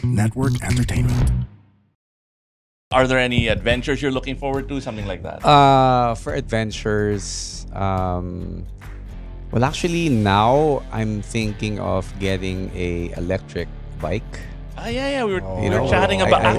Network Entertainment. Are there any adventures you're looking forward to? Something like that? For adventures, well, actually, now I'm thinking of getting a electric bike. Yeah. We were chatting about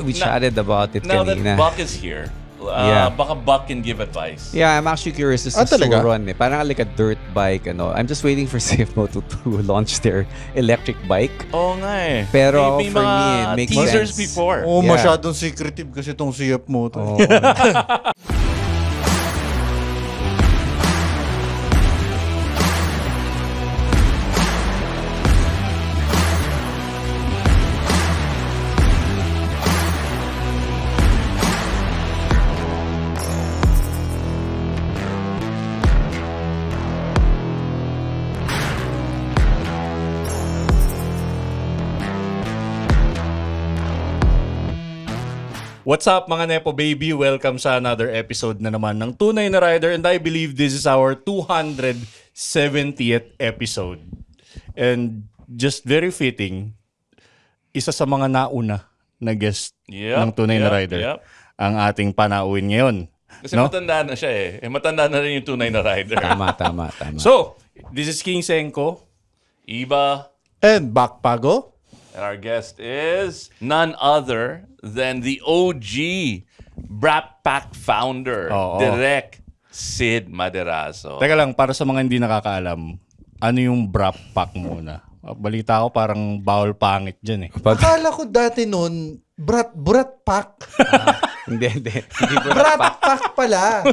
We chatted about it now kanina. that Buck is here. Baka Buck can give advice. Yeah, I'm actually curious to see Suron eh. Parang like a dirt bike, I'm just waiting for CFMO to launch their electric bike. Oo nga eh. Pero may for me, it makes teasers sense. before. Masyadong secretive kasi itong CFMO to. What's up mga Nepo Baby? Welcome sa another episode na naman ng Tunay na Rider, and I believe this is our 270th episode. And just very fitting, isa sa mga nauna na guest ng Tunay na Rider ang ating panauhin ngayon. Kasi matanda na siya eh. Matanda na rin yung Tunay na Rider. Tama. So, this is King Senko, Iba, And Backpago. and our guest is none other than the OG Brat Pack founder, Direk Sid Maderazo. Teka lang, para sa mga hindi nakakaalam, ano yung Brat Pack muna? Balita ko parang bawal pangit dyan eh. Akala ko dati noon, Brat Pack. Hindi. Brat Pack pala.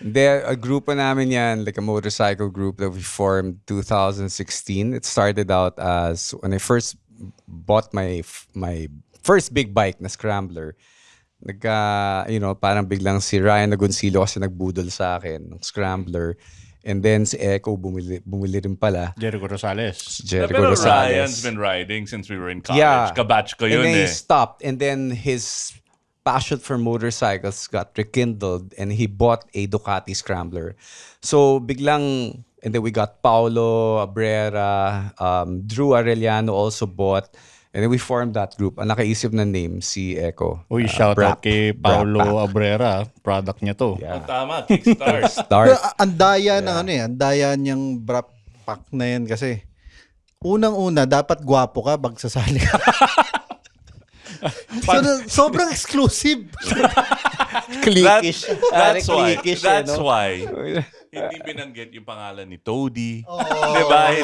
A grupo namin yan, like a motorcycle group that we formed 2016. It started out as when I first bought my first big bike na Scrambler. Parang biglang si Ryan Agoncillo kasi nagbudol sa akin ng Scrambler. And then si Echo bumili rin pala. Jericho Rosales. Pero Ryan's been riding since we were in college. Yeah. Kabatch ko yun and then eh. he stopped. And then his passion for motorcycles got rekindled and he bought a Ducati Scrambler. So biglang, and then we got Paulo Abrera, Drew Arellano also bought, and then we formed that group. Ang nakaisip na name, si Echo. Uy, shout out kay Paulo Abrera. Product niya to. Yeah. Tama, Kickstars. Start. Ang daya ng ang daya niyang Brat Pack na yan kasi unang-una, dapat gwapo ka, bagsasali ka. Sobrang exclusive. Cliquish. That's why. Cliquish, That's no? why. Hindi binanggit yung pangalan ni Toady. Diba?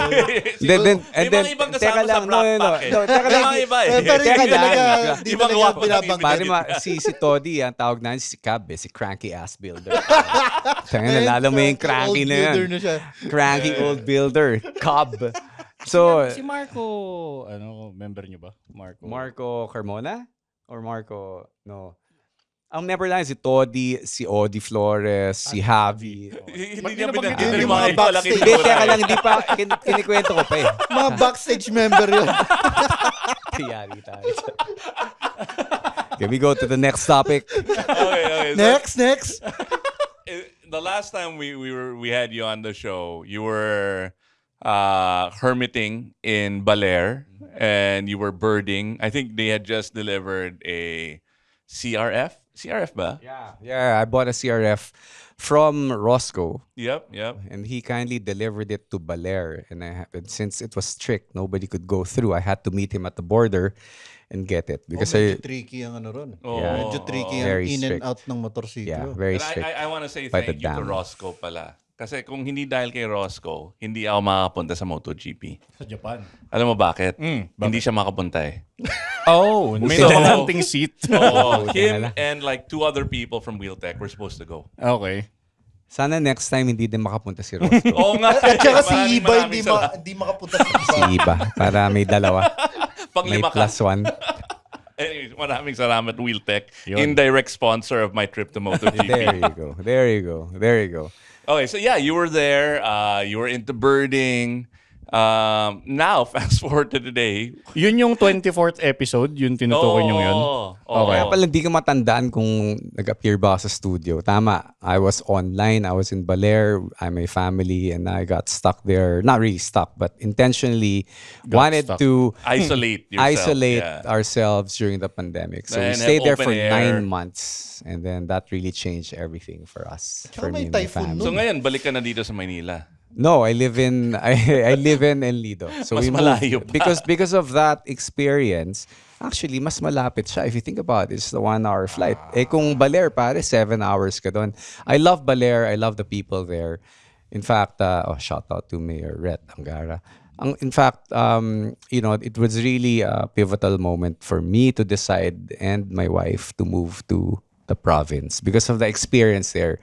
Then ibang kasama sa Brat Pack eh. Teka lang. Ibang iba eh. Pero hindi talaga Ibang guwapo na Pare si Toddy, ang tawag na si Cab, si Cranky Ass Builder. Tanga na, lalo mo yung cranky na yan. Cranky old builder. Cab. So, Si Marco, member niyo ba? Marco Carmona? Or Marco, no. Ang member lang si Toddy, si Odi Flores, si Javi. Hindi niya binanggit yung yung mga mga iba. backstage. Hindi, teka lang, hindi pa, kinikwento ko pa eh. Mga backstage member yun. Tiyari tayo. Can we go to the next topic? Okay. Next. The last time we had you on the show, you were hermiting in Baler and you were birding. I think they had just delivered a CRF. CRF ba? Yeah, I bought a CRF from Roscoe. Yep. And he kindly delivered it to Baler. And since it was strict, nobody could go through. I had to meet him at the border and get it. Because medyo tricky ang ron. Yeah. Medyo tricky ang Very in strict. and out ng motorsiklo. Yeah, very And strict. I want to say by thank the you to dam. Roscoe pala. Kasi kung hindi dahil kay Roscoe, hindi ako makapunta sa MotoGP. Sa Japan. Alam mo bakit? bakit? Hindi siya makapunta eh. May So- hunting seat. Him and like 2 other people from Wheeltech were supposed to go. Okay. Sana next time hindi din makapunta si Roscoe. Oo nga. At saka si Maraming Iba salamat. hindi makapunta sa Si Iba. Para may dalawa. May Panglima ka. +1. Anyways, maraming salamat Wheeltech. Yun. Indirect sponsor of my trip to MotoGP. There you go. Okay, so yeah, you were there. You were into birding. Now, fast forward to today. Yun yung 24th episode, yun tinutukoy nyo yun? Okay. Kaya pala hindi ko matandaan kung nag-appear ba ako sa studio. Tama, I was online, I was in Baler, I my family, and I got stuck there. Not really stuck, but intentionally wanted stuck. to Isolate yourself. isolate Yeah. ourselves during the pandemic. So we And stayed there open for air. 9 months. And then that really changed everything for us. Tsaka For may me and my typhoon family. So ngayon, balik ka na dito sa Maynila. No, I live in I live in El Nido. So Mas we malayo moved pa. because of that experience. Actually, mas malapit siya. If you think about it, it's the 1-hour flight. Kung Baler, pare, 7 hours ka doon. I love Baler. I love the people there. In fact, shout out to Mayor Rhett Angara. In fact, it was really a pivotal moment for me to decide and my wife to move to the province because of the experience there.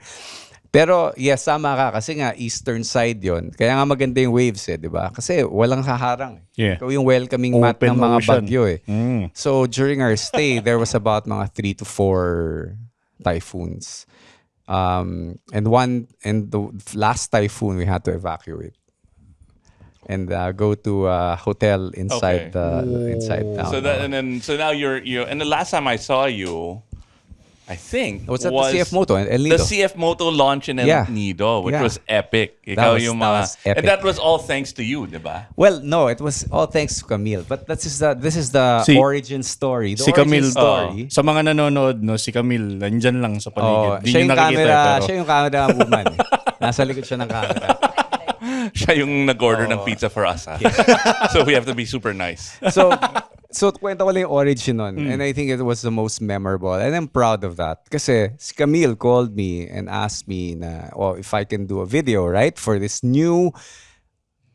Pero yes, sama ka kasi nga eastern side yon. Kaya nga maganda yung waves di ba? Kasi walang haharang. Yeah. Ikaw yung welcoming mat Open ng mga ocean. bagyo So during our stay, there was about mga 3 to 4 typhoons. And the last typhoon we had to evacuate and go to a hotel inside inside town. So now you're and the last time I saw you, I think Was that the CF Moto in El Nido? The CF Moto launch in El Yeah. Nido, which Yeah. was epic. Ikaw was- yung that mga, was epic. and that was all thanks to you, di ba? Well, no, it was all thanks to Camille. But this is the Si- origin story. The Si origin Camille, story. sa mga nanonood, no, si Camille, nandyan lang sa Oh, paligid. Di siya nyo yung nakikita, camera, pero siya yung camera woman. Nasa likod siya ng camera. Siya yung nag-order ng pizza for us. Ha? So we have to be super nice. So kwento ko lang yung origin nun. And I think it was the most memorable. And I'm proud of that. Kasi si Camille called me and asked me na, if I can do a video, right? For this new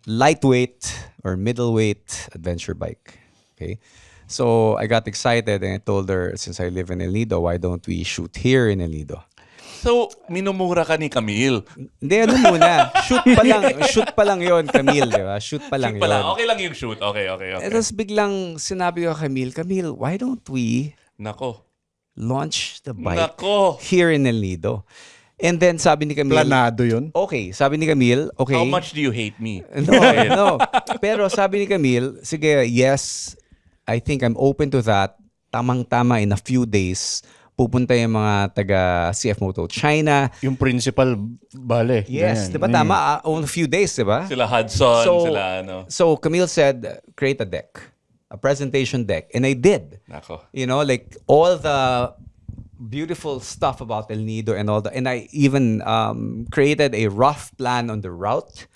lightweight or middleweight adventure bike. Okay? So I got excited and I told her, since I live in El Nido, why don't we shoot here in El Nido? So, minumura ka ni Camille. Hindi, ano muna. Shoot pa lang yon Camille, di ba? Shoot pa lang Shoot pala. yun. Okay lang yung shoot. Okay. Tapos biglang sinabi ko kay Camille, why don't we Nako. launch the bike Nako. here in El Nido? And then sabi ni Camille, Planado yun. okay. Sabi ni Camille, okay. How much do you hate me? No. Pero sabi ni Camille, sige, yes, I think I'm open to that. Tamang-tama in a few days, pupunta yung mga taga CF Moto China. yung principal, bale. Yes, Ganyan. di ba tama? On a few days, di ba? Sila Hudson, sila ano. So Camille said, create a deck, a presentation deck. And I did. Nako. Like all the beautiful stuff about El Nido and all that. And I even created a rough plan on the route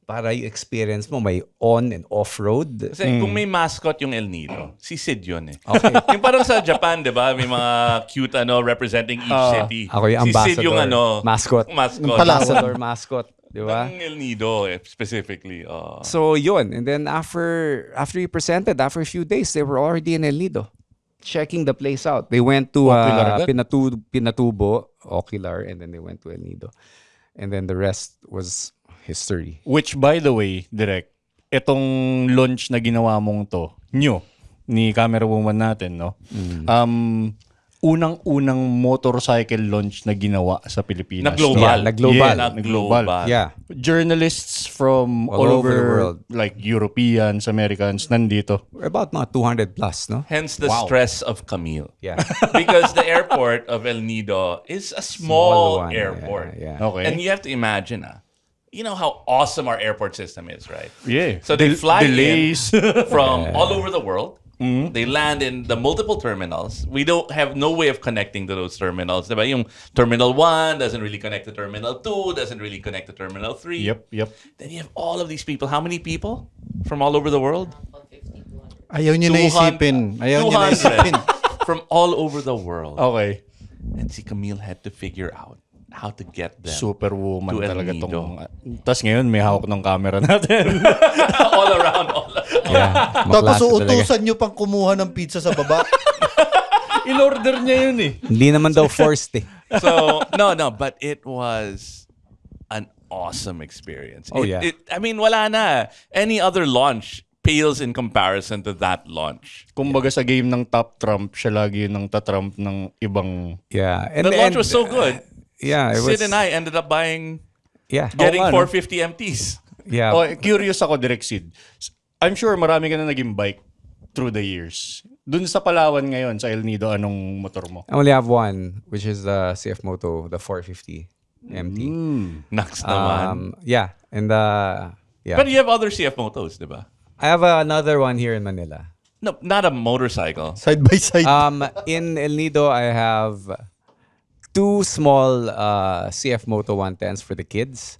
para yung experience mo may on and off-road. Kasi kung may mascot yung El Nido, si Sid yun eh. Okay. Yung parang sa Japan, di ba? May mga cute representing each city. Ako yung Si Sid ambassador. yung Mascot. Mascot. Ambassador mascot. Di ba? Ng El Nido specifically. So yun. And then after you presented, after a few days, they were already in El Nido. Checking the place out. They went to Ocular agad? Pinatubo, Ocular, and then they went to El Nido. And then the rest was history. Which, by the way, Direk, itong launch na ginawa mong to, ni camera woman natin, no? Unang-unang motorcycle launch na ginawa sa Pilipinas. Na-global. Yeah, na-global. Yeah, na-global. Yeah. Journalists from All over the world. like Europeans, Americans, nandito. We're about mga 200 plus, no? Hence the stress of Camille. Yeah. Because the airport of El Nido is a small one. airport. Yeah. Okay. And you have to imagine, you know how awesome our airport system is, right? Yeah. So they fly delays. in from all over the world. They land in the multiple terminals. We don't have no way of connecting to those terminals. Diba? Yung Terminal 1 doesn't really connect to Terminal 2, doesn't really connect to Terminal 3. Yep. Then you have all of these people. How many people from all over the world? Ayaw nyo na isipin. Ayaw nyo na 200 isipin. from all over the world. Okay. And si Camille had to figure out how to get them Superwoman to El talaga Nido. tong... Tapos ngayon, may hawak ng camera natin. all around. Yeah. Tapos Maklase talaga. uutusan nyo pang kumuha ng pizza sa baba. In-order niya yun eh. Hindi naman daw forced eh. So no, but it was an awesome experience. Oh, yeah. I mean, wala na. Any other launch pales in comparison to that launch. Kumbaga sa game ng Top Trump, siya lagi yung tatrump ng ibang... Yeah. The launch was so good. Yeah. It Sid was, and I ended up buying, yeah. getting nga, no? 450 MTs. Yeah. Oh, curious ako, Direk Sid. I'm sure marami ka na naging bike through the years. Dun sa Palawan ngayon, sa El Nido, anong motor mo? I only have one, which is the CF Moto, the 450 MT. Next naman. Yeah, and yeah. But you have other CF motos, di ba? I have another one here in Manila. No, not a motorcycle. Side by side. In El Nido, I have 2 small CF Moto 110s for the kids.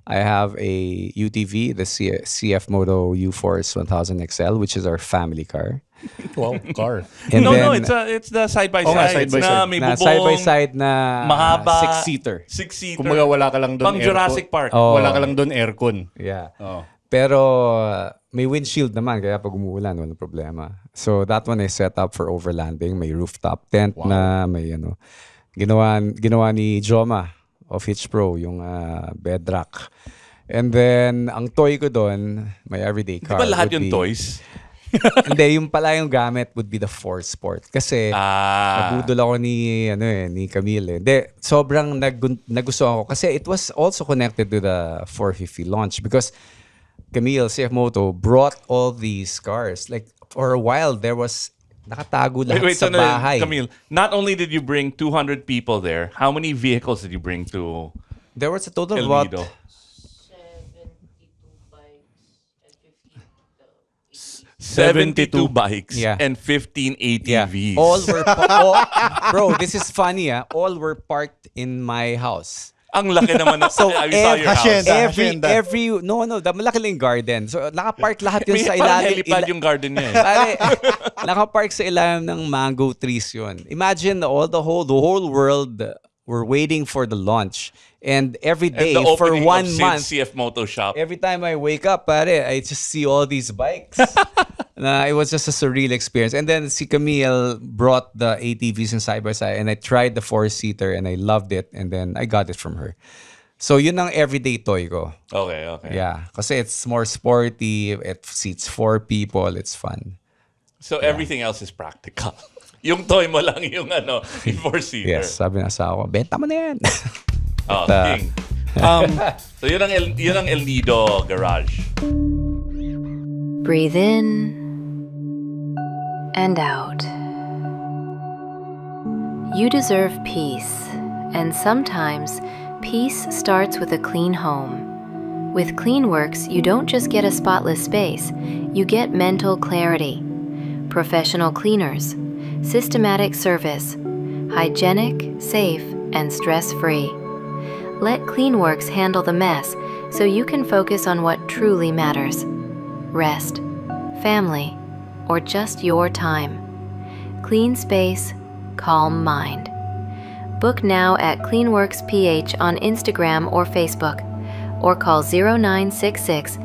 I have a UTV, the CF Moto U-Force 1000 XL, which is our family car. Wow, car. And No, then, it's the side by Oo nga, side. side by side. May na bubong, side by side na mahaba, 6-seater. 6-seater. Kumbaga wala ka lang doon Pang Jurassic Park. Oh. Wala ka lang doon aircon. Yeah. Oh. Pero may windshield naman, kaya pag umuulan, walang problema. So that one is set up for overlanding. May rooftop tent na, may ginawa ni Joma of Hitch Pro, yung bedrock. And then, ang toy ko doon, my everyday Di car. ba lahat would yung be- toys? Hindi, yung pala yung gamit would be the Force Sport. Kasi, nabudol ako ni Camille. Hindi, sobrang nagustuhan ko. Kasi it was also connected to the 450 launch because Camille, CF Moto, brought all these cars. Like, for a while, there was nakatago lahat sa bahay. Camille, not only did you bring 200 people there, how many vehicles did you bring to There was a total El of about Nido? 72 bikes Yeah. and 15 ATVs. all were bro, this is funny all were parked in my house. Ang laki naman na. So, I saw your house. Hacienda. Malaki lang yung garden. So, nakapark lahat yun May sa parang ilalim. helipad yung garden niya eh. Pare, nakapark sa ilalim ng mango trees yun. Imagine the whole world were waiting for the launch. And every And day, the for opening 1 of Sid's month, CF Moto shop. every time I wake up, pare, I just see all these bikes. It was just a surreal experience. And then si Camille brought the ATVs in side by side and I tried the 4-seater and I loved it and then I got it from her. So yun ang everyday toy ko. Okay. Yeah, kasi it's more sporty, it seats 4 people, it's fun. So everything else is practical. Yung toy mo lang yung yung 4-seater. Yes, sabi ng asawa ko, benta mo na yan. Oh, king. So yun ang El Nido garage. Breathe in and out. You deserve peace, and sometimes peace starts with a clean home. With CleanWorks, you don't just get a spotless space, you get mental clarity. Professional cleaners, systematic service, hygienic, safe, and stress-free. Let CleanWorks handle the mess so you can focus on what truly matters. Rest, family, or just your time. Clean space, calm mind. Book now at CleanWorks PH on Instagram or Facebook, or call 0966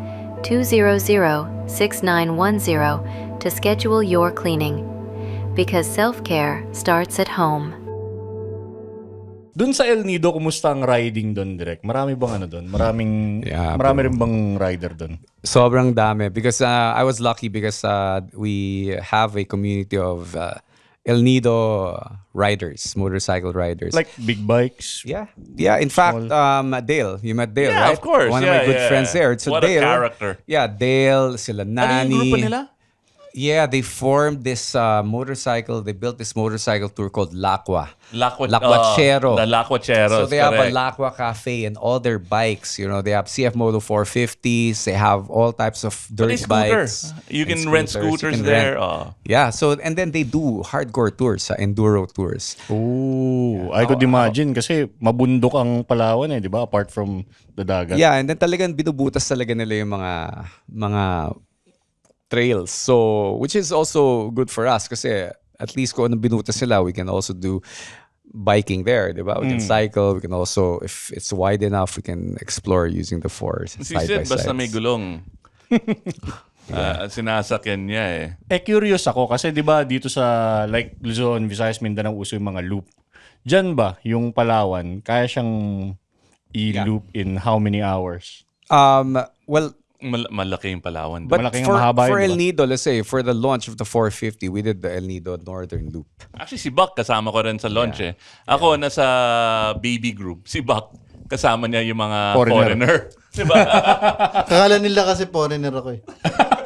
200 6910 to schedule your cleaning. Because self-care starts at home. Doon sa El Nido, kumusta ang riding doon, Direk? Marami bang doon? Marami rin bang rider doon? Sobrang dami because I was lucky because we have a community of El Nido riders, motorcycle riders. Like big bikes? Yeah. In fact, Dale, you met Dale, Yeah, right? of course. One of my good friends there. So What a Dale, character. Yeah, Dale, sila Ano Nani. yung grupo nila? Yeah, they formed this motorcycle. They built this motorcycle tour called Lacwa. The Lacuachero. Lacuacheros. So they have a correct. Lacwa Cafe and all their bikes. They have CF Moto 450s. They have all types of dirt scooter. bikes. You and can rent You scooters can there. rent. Yeah, so and then they do hardcore tours, enduro tours. Oh, I could imagine kasi mabundok ang Palawan di ba? Apart from the dagat. Yeah, and then talagang binubutas talaga nila yung mga trails. So, which is also good for us kasi at least kung anong binutas sila, we can also do biking there, di ba? We can cycle, we can also, if it's wide enough, we can explore using the Si side by Sid, basta sides. may gulong. Sinasakyan niya eh. Curious ako kasi 'di ba dito sa like Luzon, Visayas, Mindanao uso yung mga loop. Diyan ba yung Palawan kaya siyang i-loop in how many hours? Well, Malaki yung Palawan. but Malaking mahaba for yun, El diba? Nido, let's say, for the launch of the 450, we did the El Nido Northern Loop. Actually, si Buck kasama ko rin sa launch eh. Ako nasa baby group. Si Buck kasama niya yung mga Foreigner. foreigner. Diba? Akala nila kasi foreigner ako eh.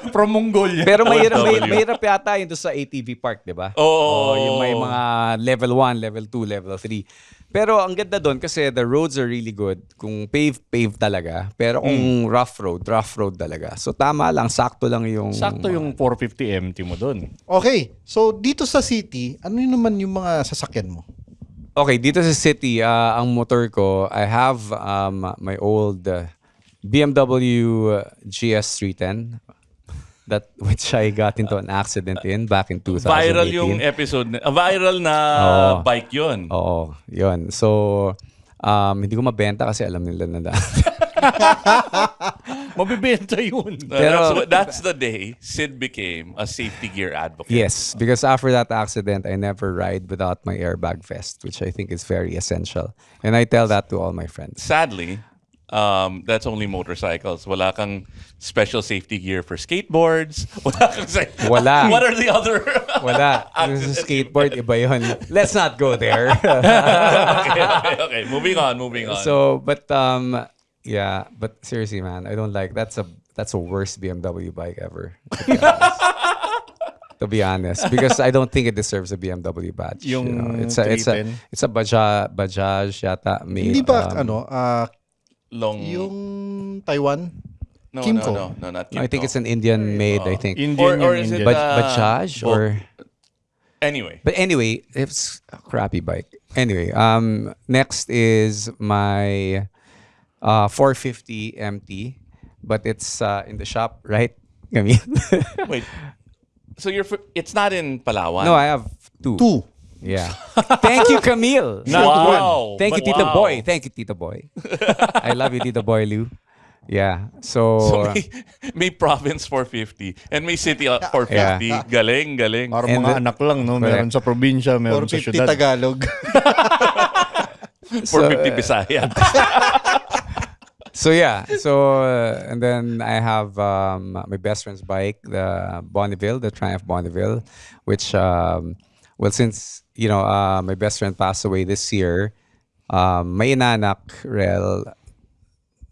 From Mongolia. Pero OFW. mahirap yata yun doon sa ATV park, di ba? Oo. Yung may mga level 1, level 2, level 3. Pero ang ganda doon kasi the roads are really good. Kung pave talaga. Pero kung rough road talaga. So tama lang, sakto lang yung... Sakto yung 450 MT mo doon. Okay, so dito sa city, ano yun naman yung mga sasakyan mo? Okay, dito sa city, ang motor ko, I have my old BMW GS310 which I got into an accident in back in 2018. Viral yung episode. Viral na bike yun. Oo, yun. So, hindi ko mabenta kasi alam nila na Mabibenta yun. Pero- That's the day Sid became a safety gear advocate. Yes, because after that accident, I never ride without my airbag vest, which I think is very essential. And I tell that to all my friends. Sadly, that's only motorcycles. Wala kang special safety gear for skateboards. Wala kang Wala. What are the other? Wala. Yung sa skateboard, iba yun. Let's not go there. okay. Moving on. So, but yeah, but seriously, man, I don't like that's a worst BMW bike ever. To be honest, because I don't think it deserves a BMW badge. Yung It's a 310? Bajaj yata. Hindi ba Long. yung Taiwan? No, Kimco? no, not Kimco. I think it's an Indian made. I think Indian Or yung is it Indian. Bajaj or. Anyway. But anyway, it's a crappy bike. Anyway, next is my 450 MT, but it's in the shop, right? Camille? Wait. So it's not in Palawan? No, I have two. Two. Yeah. Thank you, Camille. Wow. Thank you, But Tito wow. Boy. Thank you, Tito Boy. I love you, Tito Boy Lou. Yeah. So may province 450 and may city 450. Yeah. Galing. Parang And mga the- anak lang, no? Meron sa probinsya, meron sa 450 syudad. Tagalog. 450 Bisaya. So yeah. So and then I have my best friend's bike, the Bonneville, the Triumph Bonneville, which well, since my best friend passed away this year, my inanak Rel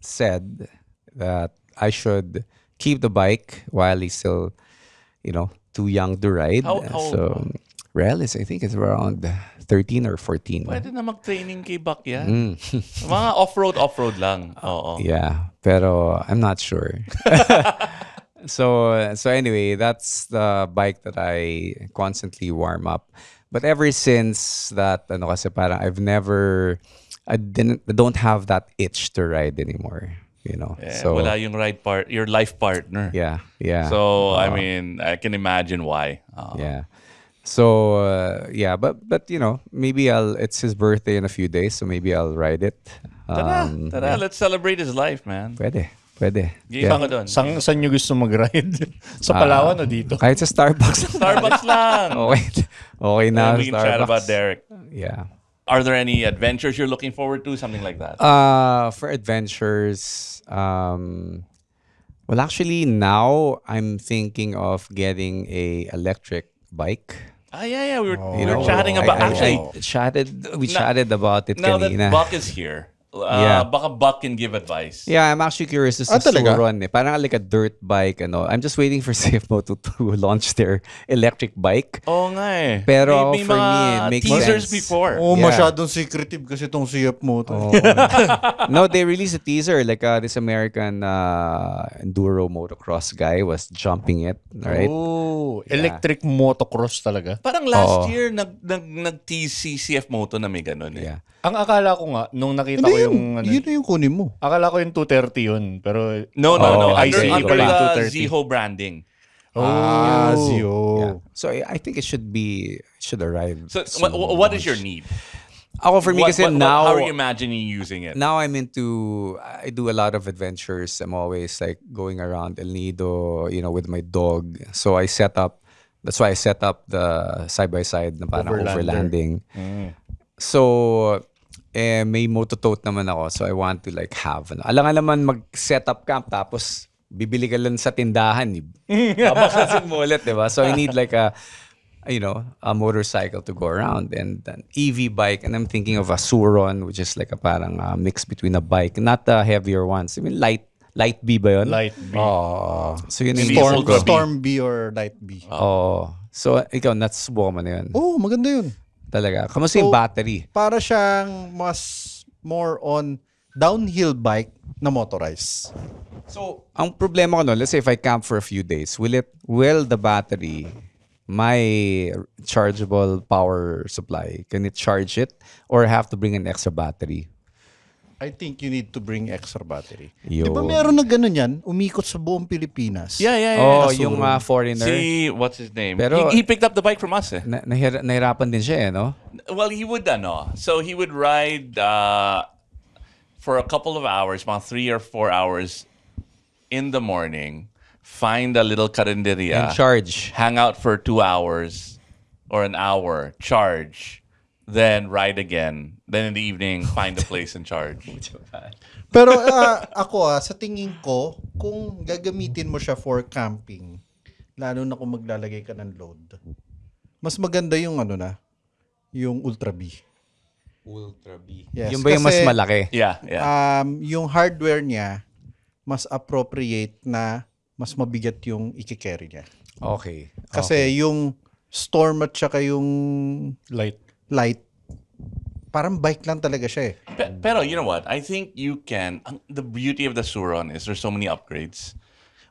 said that I should keep the bike while he's still, too young to ride. How old So Rel is, I think, it's around 13 or 14. Pwede na mag-training kay Buck yan. Mga off-road lang. Oo. Yeah, pero I'm not sure. So anyway, that's the bike that I constantly warm up. But ever since that, kasi parang I don't have that itch to ride anymore. So Wala yung your life partner. yeah. So, I mean, I can imagine why. Yeah. So but maybe it's his birthday in a few days, so maybe I'll ride it. Tara, let's celebrate his life, man. Pwede. Gisa ka doon. Saan nyo gusto mag-ride? Sa Palawan o dito? Kahit sa Starbucks. Starbucks lang. Okay na. And we can chat Starbucks. about Derek. Yeah. Are there any adventures you're looking forward to? Something like that? For adventures, well, actually, now I'm thinking of getting a electric bike. Yeah. We were chatting about... We chatted about it now kanina. that Buck is here, Yeah. baka Buck can give advice. Yeah, I'm actually curious to see talaga? Suron. Parang like a dirt bike. I'm just waiting for CFMO to launch their electric bike. Oo nga eh. Pero may for mga me, it makes teasers sense. before. Yeah. Masyadong secretive kasi itong CF mo. No, they released a teaser. Like this American enduro motocross guy was jumping it, right? Oh, electric motocross talaga. Parang last year, nag-tease si CF Moto na may ganun eh. Yeah. Ang akala ko nga, nung nakita ko yung... Yun na yung kunin mo. Akala ko yung 230 yun, pero... No. I Under see. the Pala yung 230. Ziho branding. Zio. Yeah. So I think it should arrive. So, soon. what is your need? Ako for me kasi now how are you imagining using it? now I do a lot of adventures. I'm always like going around El Nido, with my dog. So that's why I set up the side-by-side na parang overlanding. So may mototote naman ako. So I want to like have alangan naman mag-set up camp tapos bibili ka lang sa tindahan. Babakasin mo ulit, diba? So I need like a a motorcycle to go around and an EV bike. And I'm thinking of a Suron, which is like a parang mix between a bike, not the heavier ones. I mean, light B ba yun? Light B. So yun Storm B or Light B. So ikaw, natsubukan mo na yun. Maganda yun. Talaga. Kamusta yung battery? Para siyang more on downhill bike na motorized. So, ang problema ko let's say if I camp for a few days, will the battery, my chargeable power supply, can it charge it or have to bring an extra battery? I think you need to bring extra battery. Yun. Di ba meron na ganun yan? Umikot sa buong Pilipinas. Yeah. Yung foreigner. See, what's his name? Pero, he picked up the bike from us. Nahirapan din siya no? Well, he would so he would ride for a couple of hours, about 3 or 4 hours in the morning, find a little carinderia. And charge. Hang out for 2 hours or an hour, charge, then ride again. Then in the evening, find a place and charge. Pero ako sa tingin ko, kung gagamitin mo siya for camping, lalo na kung maglalagay ka ng load, mas maganda yung yung Ultra B. Ultra B. Yes, yung ba yung mas malaki? Yeah. Yung hardware niya, mas appropriate na mas mabigat yung i-carry niya. Okay. Kasi yung Storm at saka yung light, parang bike lang talaga siya Pero you know what? I think you can. The beauty of the Suron is there's so many upgrades.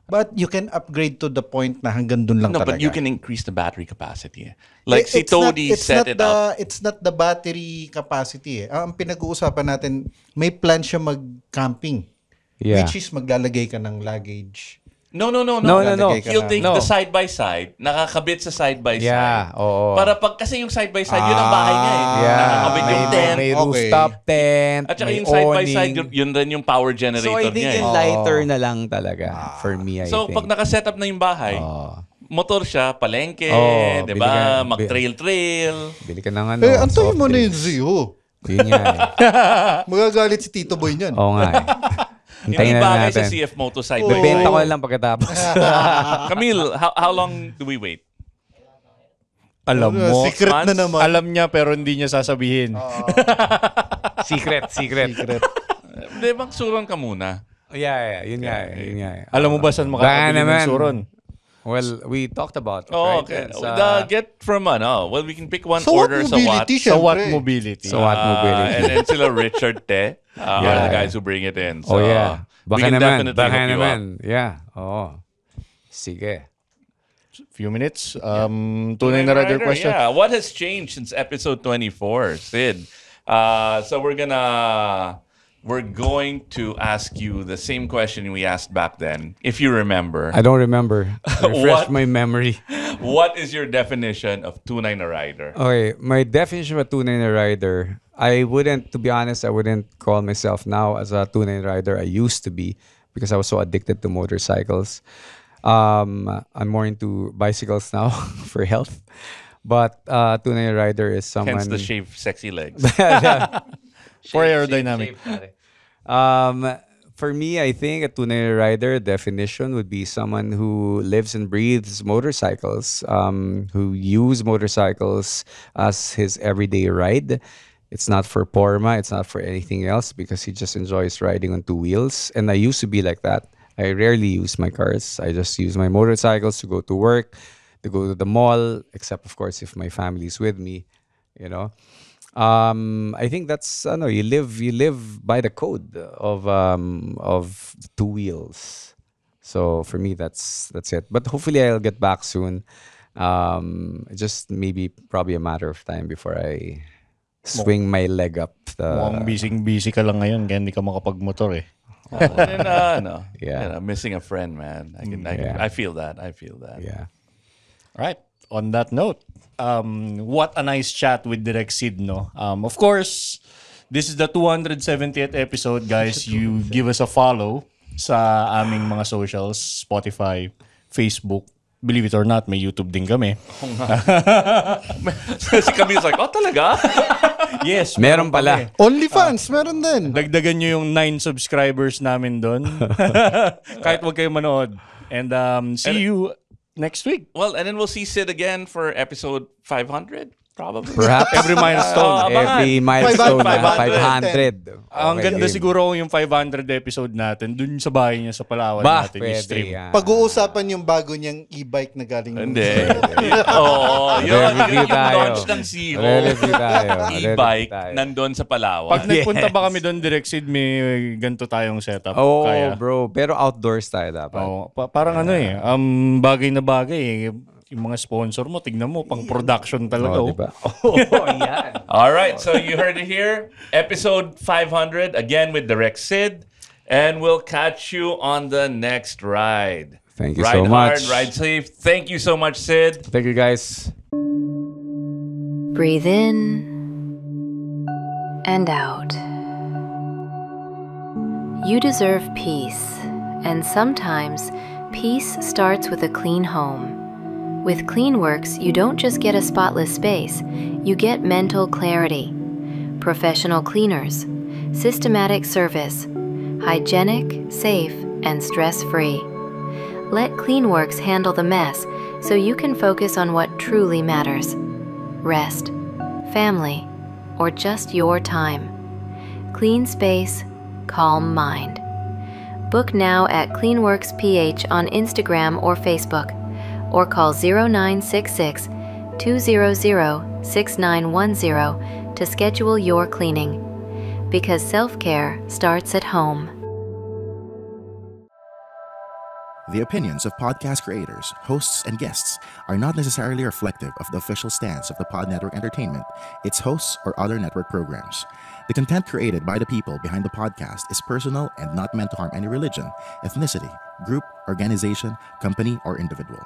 But you can upgrade to the point na hanggang dun lang No, talaga. but you can increase the battery capacity. Like si Todi set it up. It's not the battery capacity. Ang pinag-uusapan natin, may plan siya mag-camping. Yeah. Which is maglalagay ka ng luggage. No. Lalagay ka He'll take No. the side-by-side, nakakabit sa side-by-side. Yeah, oo. Para kasi yung side-by-side, yun ang bahay niya Nakakabit yung tent. May rooftop tent, At saka may yung side-by-side, awning. yun rin yung power generator So I think niya. yung lighter na lang talaga for me, I So think. pag nakaset up na yung bahay, motor siya, palengke, di bili ba? ka- Mag-trail-trail. Bili ka ng Antayin soft mo na yung drinks. Zio. Yun nga Magagalit si Tito Boy niyan. Oo nga Hindi Hintayin na bagay sa natin. CF Moto Bebenta side-by-side. ko na lang pagkatapos. Camille, how long do we wait? Alam mo. Secret na months? naman. Alam niya pero hindi niya sasabihin. Secret. Di bang suron ka muna? Yeah. Yun nga. Alam mo ba saan Baka makakabili naman. ng suron? Well, we talked about it, Oh, right? okay. It's, Get from well, we can pick one Sa what order sa what. mobility, Sa what syempre. mobility? So what mobility? And then sila Richard Te are the guys who bring it in. So, Oh yeah. we Baka can naman. definitely hook you up. Yeah. Oo. Sige. Few minutes. Tunay na rider question. Yeah. What has changed since episode 24, Sid? So we're going to ask you the same question we asked back then, if you remember. I don't remember. Refresh What? my memory. What is your definition of tunay na rider? Okay, my definition of a tunay na rider, to be honest, I wouldn't call myself now as a tunay na rider. I used to be because I was so addicted to motorcycles. I'm more into bicycles now for health. But tunay na rider is someone... Hence the shaved sexy legs. For aerodynamic. For me, I think a tunay rider definition would be someone who lives and breathes motorcycles, who use motorcycles as his everyday ride. It's not for porma, it's not for anything else because he just enjoys riding on two wheels. And I used to be like that. I rarely use my cars. I just use my motorcycles to go to work, to go to the mall, except of course if my family's with me, you know. I think that's you live by the code of two wheels. So for me that's it. But hopefully I'll get back soon. Just probably a matter of time before I swing my leg up Mukhang busy ka lang ngayon kaya hindi ka makapagmotor eh. Yeah, missing a friend, man. I feel that. Yeah. Right. On that note, what a nice chat with Direk Sid, no? Of course, this is the 270th episode, guys. You give us a follow sa aming mga socials, Spotify, Facebook. Believe it or not, may YouTube din kami. Si Camille's like, oh, talaga? Yes. Meron pala. OnlyFans, meron din. Dagdagan nyo yung 9 subscribers namin doon. Kahit wag kayo manood. And see you next week. Well, and then we'll see Sid again for episode 500, probably. Perhaps Every milestone. every milestone 500. 500. Ang Okay. ganda siguro yung 500 episode natin dun sa bahay niya sa Palawan Bah, natin pwede i-stream. yan. Pag-uusapan yung bago niyang e-bike na galing Hindi. Oo. Yun, Review yung tayo. launch ng Zero. Review tayo. E-bike Review tayo. nandun sa Palawan. Pag nagpunta ba kami doon, Direct Sid, may ganito tayong setup. Oh, Kaya. bro. Pero outdoors tayo dapat. Oh, parang ano bagay na bagay yung mga sponsor mo, tignan mo, pang production talaga. Oh, Oh, diba? Oh, yan. All right, so you heard it here. Episode 500, again with Direct Sid. And we'll catch you on the next ride. Thank you ride so hard, much. ride safe. Thank you so much, Sid. Thank you, guys. Breathe in and out. You deserve peace, and sometimes peace starts with a clean home. With CleanWorks, you don't just get a spotless space, you get mental clarity. Professional cleaners, systematic service, hygienic, safe, and stress-free. Let CleanWorks handle the mess so you can focus on what truly matters. Rest, family, or just your time. Clean space, calm mind. Book now at CleanWorks PH on Instagram or Facebook, or call 0966 200 6910 to schedule your cleaning. Because self-care starts at home. The opinions of podcast creators, hosts, and guests are not necessarily reflective of the official stance of the Pod Network Entertainment, its hosts, or other network programs. The content created by the people behind the podcast is personal and not meant to harm any religion, ethnicity, group, organization, company, or individual.